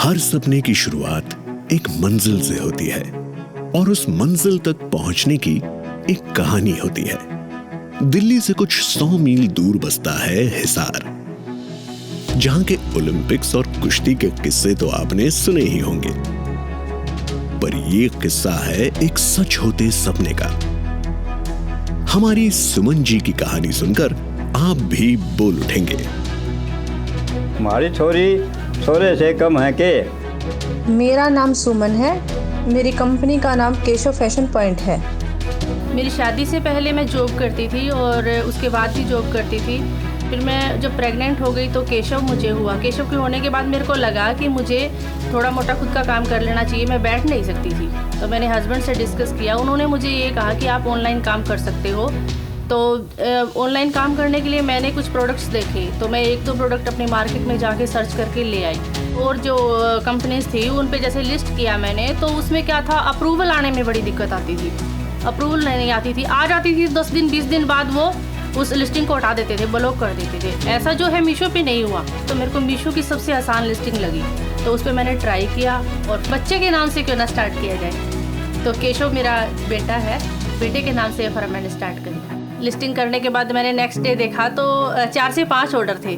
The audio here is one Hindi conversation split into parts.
हर सपने की शुरुआत एक मंजिल से होती है और उस मंजिल तक पहुंचने की एक कहानी होती है। दिल्ली से कुछ 100 मील दूर बसता है हिसार, जहां के ओलंपिक्स और कुश्ती के किस्से तो आपने सुने ही होंगे, पर यह किस्सा है एक सच होते सपने का। हमारी सुमन जी की कहानी सुनकर आप भी बोल उठेंगे, हमारी छोरी छोरे से कम है के। मेरा नाम सुमन है, मेरी कंपनी का नाम केशव फैशन पॉइंट है। मेरी शादी से पहले मैं जॉब करती थी और उसके बाद भी जॉब करती थी। फिर मैं जब प्रेग्नेंट हो गई तो केशव मुझे हुआ। केशव के होने के बाद मेरे को लगा कि मुझे थोड़ा मोटा खुद का काम कर लेना चाहिए, मैं बैठ नहीं सकती थी। तो मैंने हस्बैंड से डिस्कस किया, उन्होंने मुझे ये कहा कि आप ऑनलाइन काम कर सकते हो। तो ऑनलाइन काम करने के लिए मैंने कुछ प्रोडक्ट्स देखे, तो मैं 1-2 प्रोडक्ट अपनी मार्केट में जाके सर्च करके ले आई। और जो कंपनीज थी उन पे जैसे लिस्ट किया मैंने, तो उसमें क्या था, अप्रूवल आने में बड़ी दिक्कत आती थी। अप्रूवल नहीं आती थी, आ जाती थी 10 दिन 20 दिन बाद वो उस लिस्टिंग को हटा देते थे, ब्लॉक कर देते थे। ऐसा जो है मीशो पे नहीं हुआ। तो मेरे को मीशो की सबसे आसान लिस्टिंग लगी, तो उस पर मैंने ट्राई किया और बच्चे के नाम से क्यों ना स्टार्ट किया जाए। तो केशव मेरा बेटा है, बेटे के नाम से फिर मैंने स्टार्ट किया। लिस्टिंग करने के बाद मैंने नेक्स्ट डे देखा तो 4 से 5 ऑर्डर थे,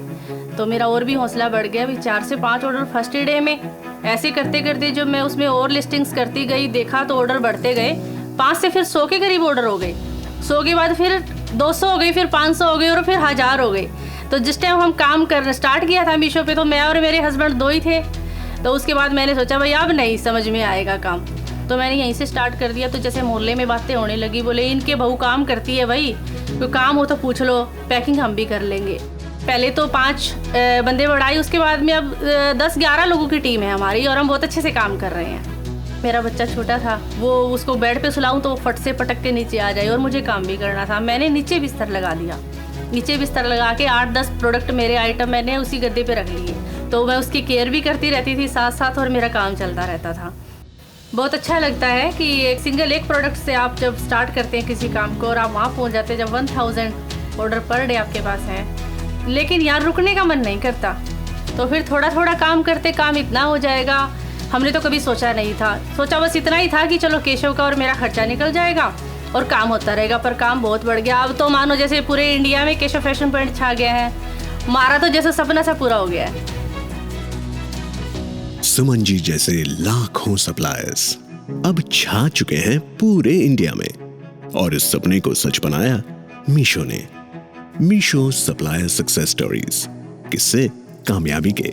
तो मेरा और भी हौसला बढ़ गया। भी 4 से 5 ऑर्डर फर्स्ट डे में। ऐसे करते करते जब मैं उसमें और लिस्टिंग्स करती गई, देखा तो ऑर्डर बढ़ते गए। 5 से फिर 100 के करीब ऑर्डर हो गए। 100 के बाद फिर 200 हो गई, फिर 500 हो गई और फिर 1000 हो गई। तो जिस टाइम हम काम करना स्टार्ट किया था मीशो पे, तो मैं और मेरे हस्बैंड 2 ही थे। तो उसके बाद मैंने सोचा भाई अब नहीं समझ में आएगा काम, तो मैंने यहीं से स्टार्ट कर दिया। तो जैसे मोहल्ले में बातें होने लगी, बोले इनके बहू काम करती है, भाई कोई काम हो तो पूछ लो, पैकिंग हम भी कर लेंगे। पहले तो 5 बंदे बढ़ाई, उसके बाद में अब 10-11 लोगों की टीम है हमारी और हम बहुत अच्छे से काम कर रहे हैं। मेरा बच्चा छोटा था, वो उसको बेड पे सुलाऊं तो फट से पटक के नीचे आ जाए और मुझे काम भी करना था। मैंने नीचे बिस्तर लगा दिया, नीचे बिस्तर लगा के 8-10 प्रोडक्ट मेरे आइटम मैंने उसी गद्दे पे रख लिए। तो मैं उसकी केयर भी करती रहती थी साथ साथ और मेरा काम चलता रहता था। बहुत अच्छा लगता है कि एक प्रोडक्ट से आप जब स्टार्ट करते हैं किसी काम को और आप वहाँ पहुँच जाते हैं जब 1000 ऑर्डर पर डे आपके पास है, लेकिन यार रुकने का मन नहीं करता। तो फिर थोड़ा थोड़ा काम करते काम इतना हो जाएगा, हमने तो कभी सोचा नहीं था। सोचा बस इतना ही था कि चलो केशव का और मेरा खर्चा निकल जाएगा और काम होता रहेगा, पर काम बहुत बढ़ गया। अब तो मानो जैसे पूरे इंडिया में केशव फैशन पॉइंट छा गया है, हमारा तो जैसे सपना सा पूरा हो गया है। सुमन जी जैसे लाखों सप्लायर्स अब छा चुके हैं पूरे इंडिया में और इस सपने को सच बनाया मीशो ने। मीशो सप्लायर सक्सेस स्टोरीज, किस्से कामयाबी के।